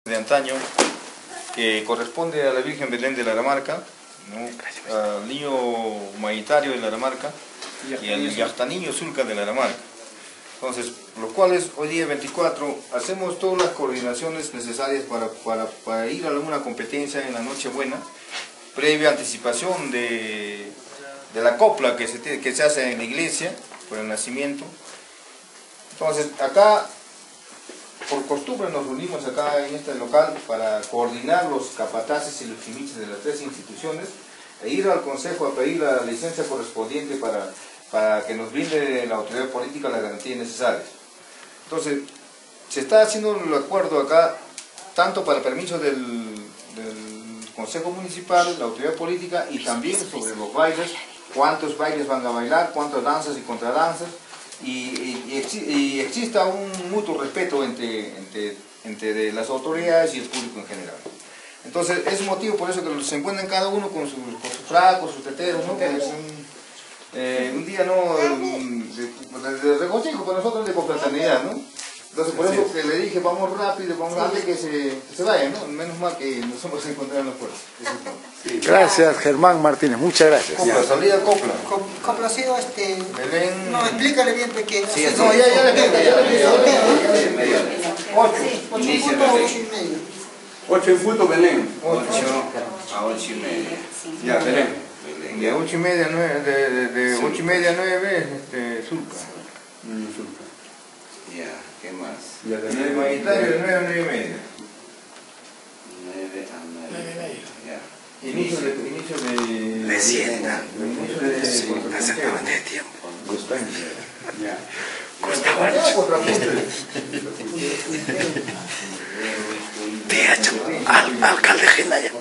de antaño, que corresponde a la Virgen Belén de la Aramarca, ¿no? Al niño humanitario de la Aramarca y al Yachtaninho Zulca de la Aramarca. Entonces, los cuales hoy día 24 hacemos todas las coordinaciones necesarias para ir a alguna competencia en la Nochebuena, previa anticipación de la copla que se hace en la iglesia por el nacimiento. Entonces, acá, por costumbre, nos reunimos acá en este local para coordinar los capataces y los chimiches de las tres instituciones e ir al Consejo a pedir la licencia correspondiente para que nos brinde la autoridad política las garantías necesarias. Entonces, se está haciendo el acuerdo acá, tanto para el permiso del Consejo Municipal, la autoridad política, y también sobre los bailes, cuántos bailes van a bailar, cuántas danzas y contradanzas, y exista un mutuo respeto entre las autoridades y el público en general. Entonces, es motivo por eso que se encuentran cada uno con sus fracos, sus teteros, ¿no? Un día de regocijo para nosotros, de confraternidad, ¿no? Entonces, por eso que le dije, vamos rápido, antes que se vayan, ¿no? Menos mal que nos hemos encontrado en los puertos. Gracias, Germán Martínez, muchas gracias. Copla, salida Copla. Complacido, Belén. No, explícale bien pequeño. Sí, no, ya le explico. 8 y medio. 8 en punto Belén. 8 a 8 y media. Ya, Belén. De 8 y media a 9, de 8 y media a 9, Zulca. Ya, ¿qué más? Ya, Y el humanitario de 9 a 9 y media. 9 a 9. Ya. Inicio de... Me sienta. Inicio de... Exactamente de tiempo. Ya. Alcalde Genaya.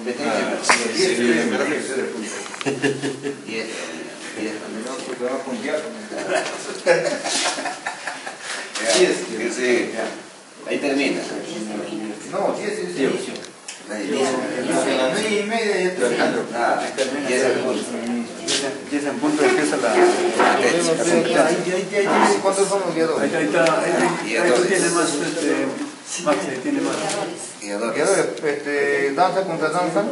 10. Sí. Ahí termina. No, 10 es el inicio. A las 9 y media ya termina. Ah, 10 al punto. 10 en punto empieza la... ¿Cuántos son los guiadores? Ahí tiene más, tiene más. Guiadores, danza contra danza,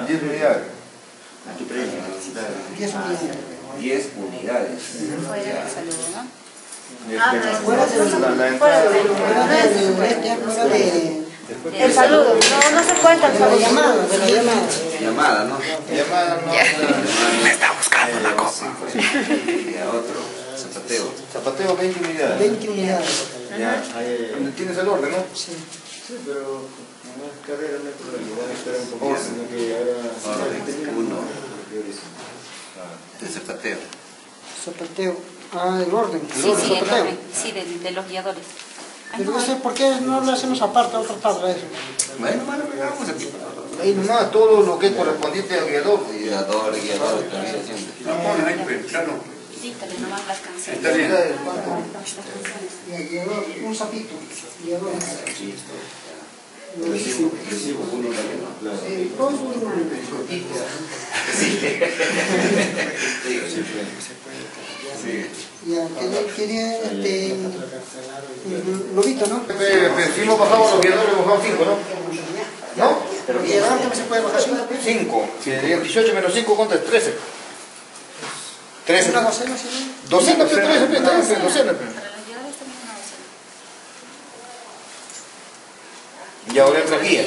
10 unidades. 10 unidades. La entrada El saludo, no se cuenta el saludo. Llamada, ¿no? llamada no. Me está buscando la copa. Y a otro, zapateo. Zapateo 20 unidades. 20 unidades. Ya. ¿Tienes el orden, no? Sí. Sí, pero como es carrera no hay problema, van a esperar un poquito, sino que ahora... Orden 1. El zapateo. Zapateo. Ah, el orden. Sí, Zapateo. sí, de los guiadores. Pero no sé por qué no lo hacemos aparte, otra tabla eso. Bueno, vamos aquí. Ahí nomás todo lo que es correspondiente al guiador. Guiador también siempre. Vamos, ahí, claro. Díctale nomás las canciones. Está bien. Guiador, un sapito. Guiador. Recibo uno también. Todos un Ya, quería lobito, ¿no? Si hemos bajado los guiadores, hemos bajado 5, ¿no? ¿No? Pero guiador también se puede bajar 5. Si 18 menos 5, ¿cuánto es? 13. 13. una docena, ¿sí? Docena, pero 13, docena. Para los guiadores también una docena. Y ahora otra guía.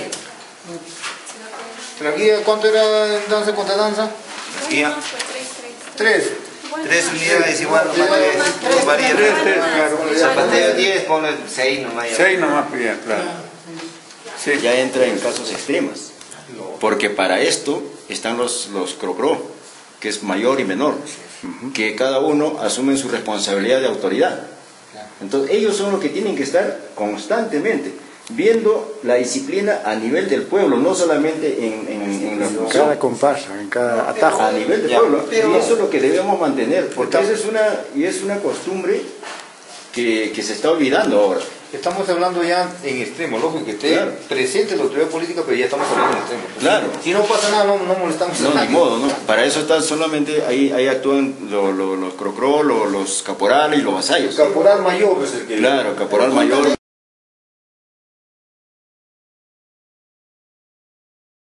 ¿La guía cuánto era en danza contra danza? Guía. 3. 3 unidades igual, nomás varía. Zapateo 10, ponle 6 nomás. 6 nomás, ya, claro. Sí. Ya entra en casos extremos, porque para esto están los crocró, que es mayor y menor, que cada uno asume su responsabilidad de autoridad. Entonces ellos son los que tienen que estar constantemente viendo la disciplina a nivel del pueblo, no solamente en la función. Cada comparsa, en cada atajo. A nivel del pueblo, y eso es lo que debemos mantener, porque esa es una costumbre que se está olvidando ahora. Estamos hablando ya en extremo, lógico que esté presente la autoridad política, pero ya estamos hablando en extremo. Claro. Si no pasa nada, no molestamos a No, nadie. ni modo, ¿no? Para eso están solamente, ahí actúan los crocró, los caporales y los vasallos. Caporal mayor es el que... Claro, caporal mayor.